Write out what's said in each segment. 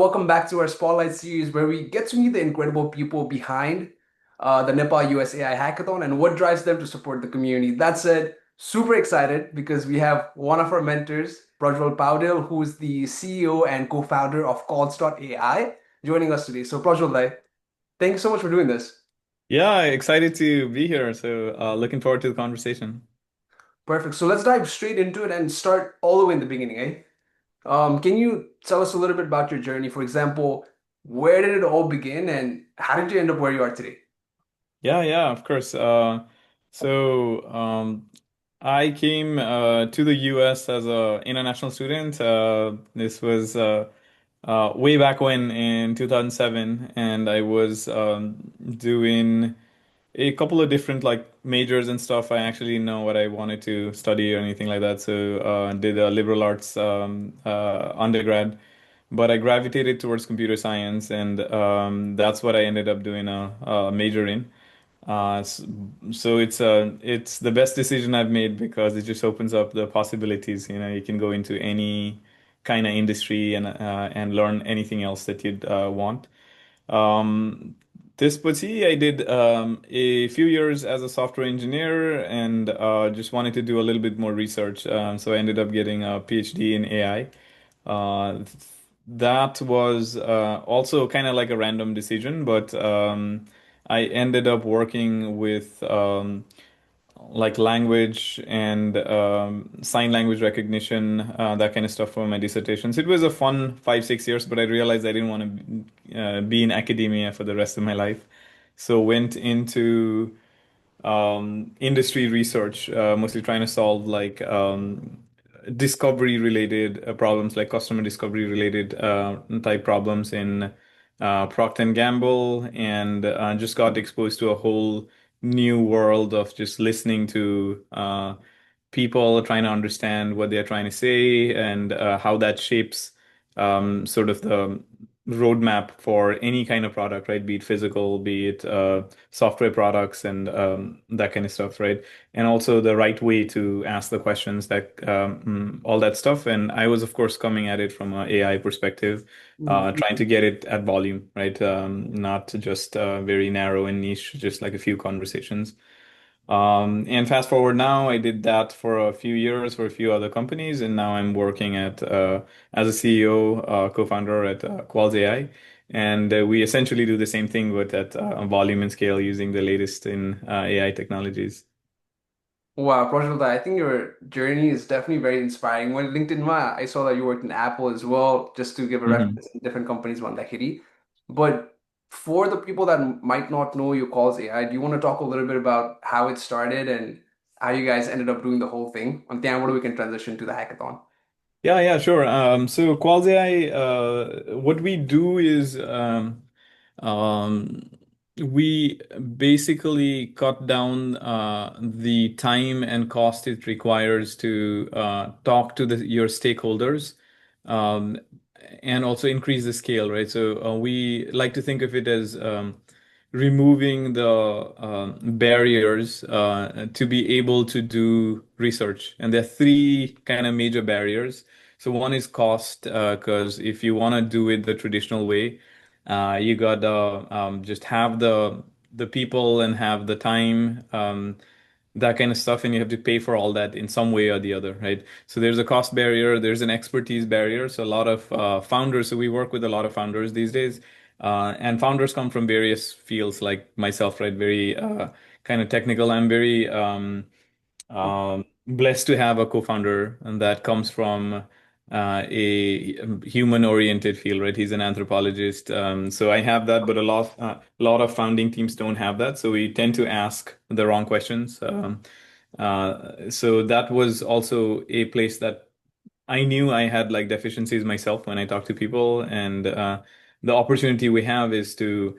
welcome back to our Spotlight series where we get to meet the incredible people behind the Nepal-US AI Hackathon and what drives them to support the community. That said, super excited because we have one of our mentors, Prajwal Paudyal, who is the CEO and co-founder of Qualz.ai, joining us today. So Prajwal, thank you so much for doing this. Yeah, excited to be here. So, looking forward to the conversation. Perfect. So let's dive straight into it and start all the way in the beginning, eh? Can you tell us a little bit about your journey? For example, where did it all begin and how did you end up where you are today? Yeah, of course. So, I came to the US as a international student. This was way back when in 2007, and I was doing a couple of different like majors and stuff. I actually didn't know what I wanted to study or anything like that. So, did a liberal arts undergrad. But I gravitated towards computer science, and that's what I ended up doing a major in. So it's the best decision I've made because it just opens up the possibilities. You know, you can go into any kind of industry and learn anything else that you'd want. Um, but see, I did a few years as a software engineer and just wanted to do a little bit more research. So I ended up getting a PhD in AI. Uh, that was also kind of like a random decision, but I ended up working with like language and sign language recognition, that kind of stuff for my dissertation. So it was a fun 5, 6 years, but I realized I didn't want to be in academia for the rest of my life. So went into industry research, mostly trying to solve like discovery related problems, like customer discovery related type problems in Procter and Gamble, and just got exposed to a whole new world of just listening to people, trying to understand what they're trying to say and how that shapes sort of the roadmap for any kind of product, right? Be it physical, be it software products and that kind of stuff, right? And also the right way to ask the questions that all that stuff. And I was, of course, coming at it from an AI perspective, trying to get it at volume, right? Not just very narrow and niche, just like a few conversations. And fast forward now, I did that for a few years for a few other companies, and now I'm working at as a CEO, co-founder at Quals.ai, and we essentially do the same thing, but at volume and scale using the latest in AI technologies. Wow, Prajwal, I think your journey is definitely very inspiring. When LinkedIn, I saw that you worked in Apple as well, just to give a Mhm. reference in different companies, one Lahiri. But for the people that might not know your calls AI, do you want to talk a little bit about how it started and how you guys ended up doing the whole thing? And then what we can transition to the hackathon. Yeah, sure. So Quals.ai, what we do is um, we basically cut down the time and cost it requires to talk to your stakeholders, um, and also increase the scale, right? So we like to think of it as removing the barriers to be able to do research. And there are three kind of major barriers. So one is cost, because if you want to do it the traditional way, you gotta just have the people and have the time, that kind of stuff, and you have to pay for all that in some way or the other, right? So there's a cost barrier, there's an expertise barrier. So a lot of founders, so we work with a lot of founders these days, and founders come from various fields, like myself, right? Very kind of technical. I'm very blessed to have a co-founder, and that comes from a human-oriented field, right? He's an anthropologist, so I have that, but a lot of founding teams don't have that, so we tend to ask the wrong questions. So that was also a place that I knew I had like deficiencies myself when I talk to people, and the opportunity we have is to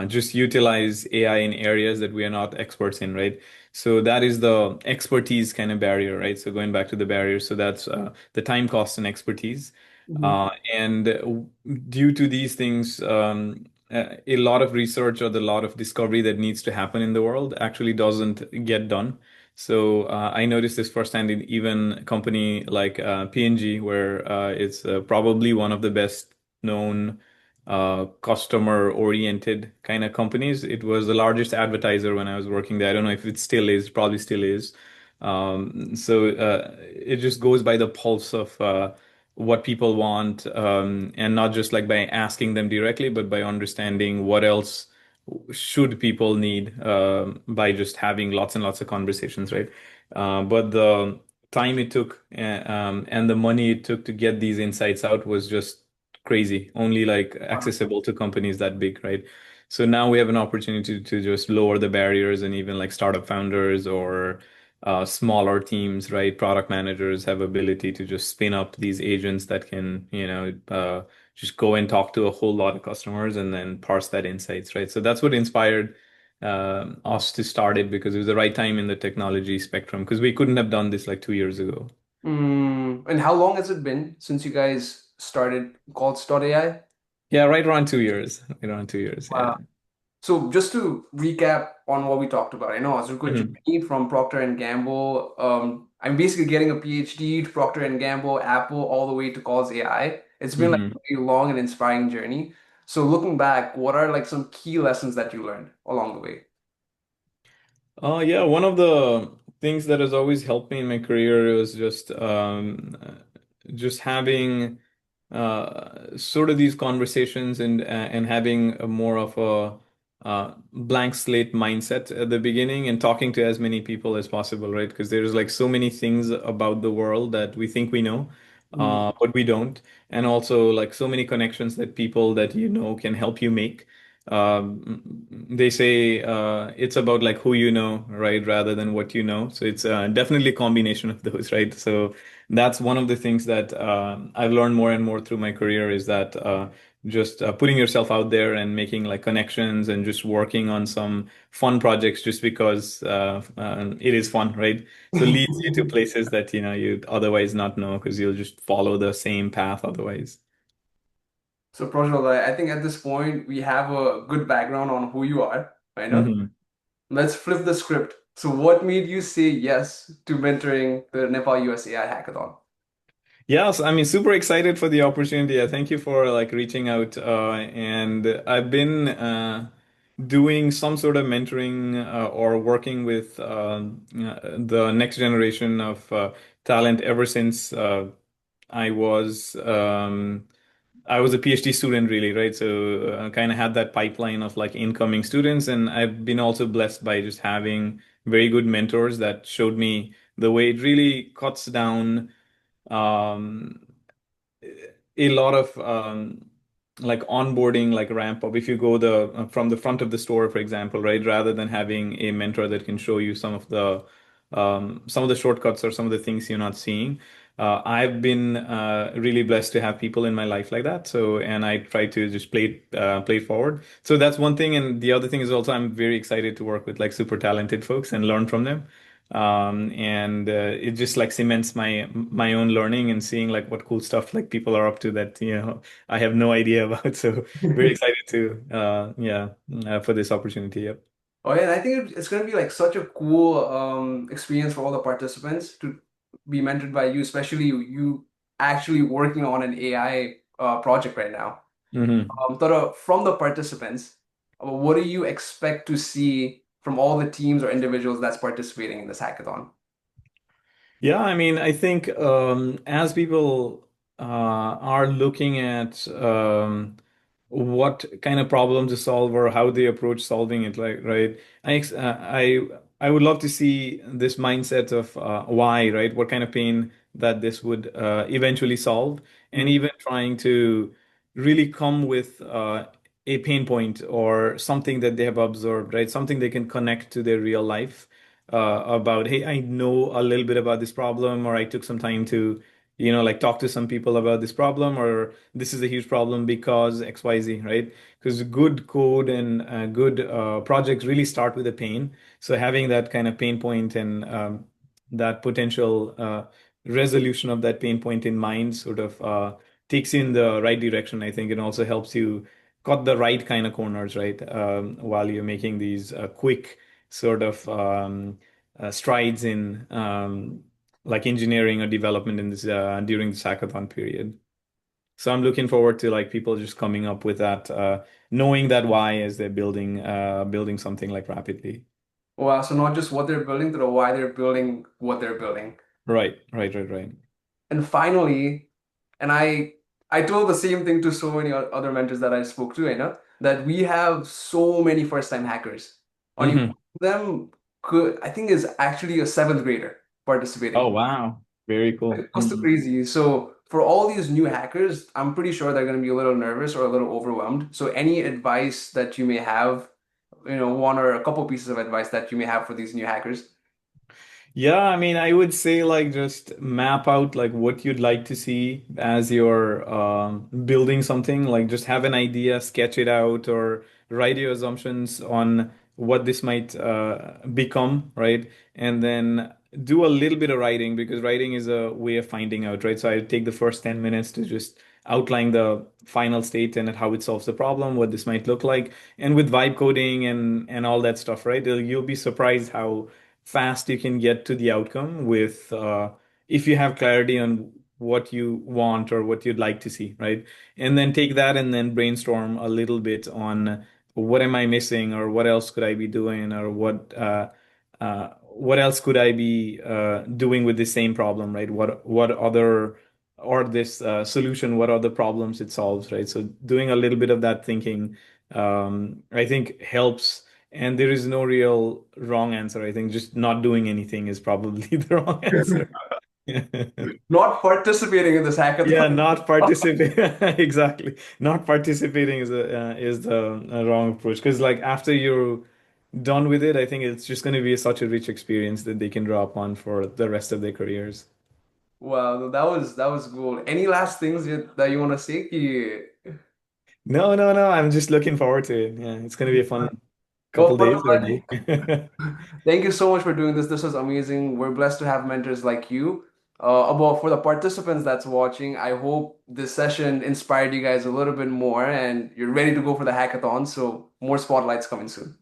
just utilize AI in areas that we are not experts in, right? So that is the expertise kind of barrier, right? So going back to the barriers, so that's the time cost and expertise. Mhm. And due to these things, a lot of research or the lot of discovery that needs to happen in the world actually doesn't get done. So I noticed this firsthand in even a company like P&G, where it's probably one of the best known customer-oriented kind of companies. It was the largest advertiser when I was working there. I don't know if it still is, probably still is. So it just goes by the pulse of what people want, and not just like by asking them directly, but by understanding what else should people need by just having lots and lots of conversations, right? But the time it took and the money it took to get these insights out was just crazy. Only like accessible to companies that big, right? So now we have an opportunity to just lower the barriers, and even like startup founders or smaller teams, right? Product managers have ability to just spin up these agents that can, just go and talk to a whole lot of customers and then parse that insights, right? So that's what inspired us to start it, because it was the right time in the technology spectrum, because we couldn't have done this like 2 years ago. And how long has it been since you guys started Qualz.ai? Yeah, right around 2 years. Right around 2 years. Yeah. So just to recap on what we talked about, I know Azuka Mhm. journey from Procter and Gamble. I'm basically getting a PhD to Procter and Gamble, Apple, all the way to Calls AI. It's been like Mhm. a very long and inspiring journey. So looking back, what are like some key lessons that you learned along the way? Yeah, one of the things that has always helped me in my career was just having sort of these conversations and having a more of a blank slate mindset at the beginning, and talking to as many people as possible, right? Because there's like so many things about the world that we think we know, Mm. but we don't, and also like so many connections that people that you know can help you make. They say it's about like who you know, right, rather than what you know. So it's definitely a combination of those, right? So that's one of the things that I've learned more and more through my career, is that just putting yourself out there and making like connections and just working on some fun projects just because it is fun, right? So leads you to places that you'd otherwise not know, because you'll just follow the same path otherwise. So Prajwal, I think at this point we have a good background on who you are, right? Mhm. Let's flip the script. So what made you say yes to mentoring the Nepal-US AI Hackathon? Yes, I mean, super excited for the opportunity. Thank you for like reaching out. And I've been doing some sort of mentoring or working with the next generation of talent ever since I was um, I was a PhD student, really, right? So kind of had that pipeline of like incoming students, and I've been also blessed by just having very good mentors that showed me the way. It really cuts down um, a lot of like onboarding, like ramp up. If you go the from the front of the store, for example, right, rather than having a mentor that can show you some of the shortcuts or some of the things you're not seeing. I've been really blessed to have people in my life like that. So, and I try to just play it forward. So that's one thing, and the other thing is also I'm very excited to work with like super talented folks and learn from them. And it just like cements my own learning and seeing like what cool stuff like people are up to that I have no idea about. So very excited to for this opportunity. Yep. Oh yeah, and I think it's going to be like such a cool experience for all the participants to be mentored by you, especially you actually working on an AI project right now. hmm From the participants, what do you expect to see from all the teams or individuals that's participating in this hackathon? Yeah, I mean, I think as people are looking at what kind of problems to solve or how they approach solving it, like, right? I would love to see this mindset of why, right? What kind of pain that this would eventually solve, and Mm. even trying to really come with a pain point or something that they have observed, right? Something they can connect to their real life about, hey, I know a little bit about this problem, or I took some time to, like talk to some people about this problem, or this is a huge problem because XYZ, right? Because good code and good projects really start with a pain. So having that kind of pain point and that potential resolution of that pain point in mind sort of takes you in the right direction, I think. It also helps you cut the right kind of corners, right? While you're making these quick sort of strides in like engineering or development in this during this hackathon period. So I'm looking forward to like people just coming up with that, knowing that why as they're building something like rapidly. Wow, so not just what they're building, but why they're building what they're building. Right, right, right, right. And finally, and I told the same thing to so many other mentors that I spoke to, that we have so many first-time hackers. Only one Hmm. of them could, I think, is actually a seventh grader Oh, participating. wow. Very cool. It was so crazy. So for all these new hackers, I'm pretty sure they're going to be a little nervous or a little overwhelmed. So any advice that you may have, one or a couple pieces of advice that you may have for these new hackers. Yeah, I mean, I would say like just map out like what you'd like to see as you're building something. Like just have an idea, sketch it out, or write your assumptions on what this might become, right? And then do a little bit of writing because writing is a way of finding out, right? So I take the first 10 minutes to just outline the final state and how it solves the problem, what this might look like, and with vibe coding and all that stuff, right? You'll be surprised how fast you can get to the outcome with if you have clarity on what you want or what you'd like to see, right? And then take that and then brainstorm a little bit on what am I missing or what else could I be doing or what else could I be doing with the same problem, right? What other or this solution, what other problems it solves, right? So doing a little bit of that thinking, I think helps and there is no real wrong answer. I think just not doing anything is probably the wrong answer. Not participating in this Yeah, hackathon. not participating. Exactly. Not participating is the wrong approach because like after you're done with it, I think it's just going to be such a rich experience that they can draw upon for the rest of their careers. Wow, that was cool. Any last things that you want to say? No, no, no. I'm just looking forward to it. Yeah, it's going to be a fun Well, couple days or Prajwal, day. thank you so much for doing this. This was amazing. We're blessed to have mentors like you. About for the participants that's watching, I hope this session inspired you guys a little bit more and you're ready to go for the hackathon. So more spotlights coming soon.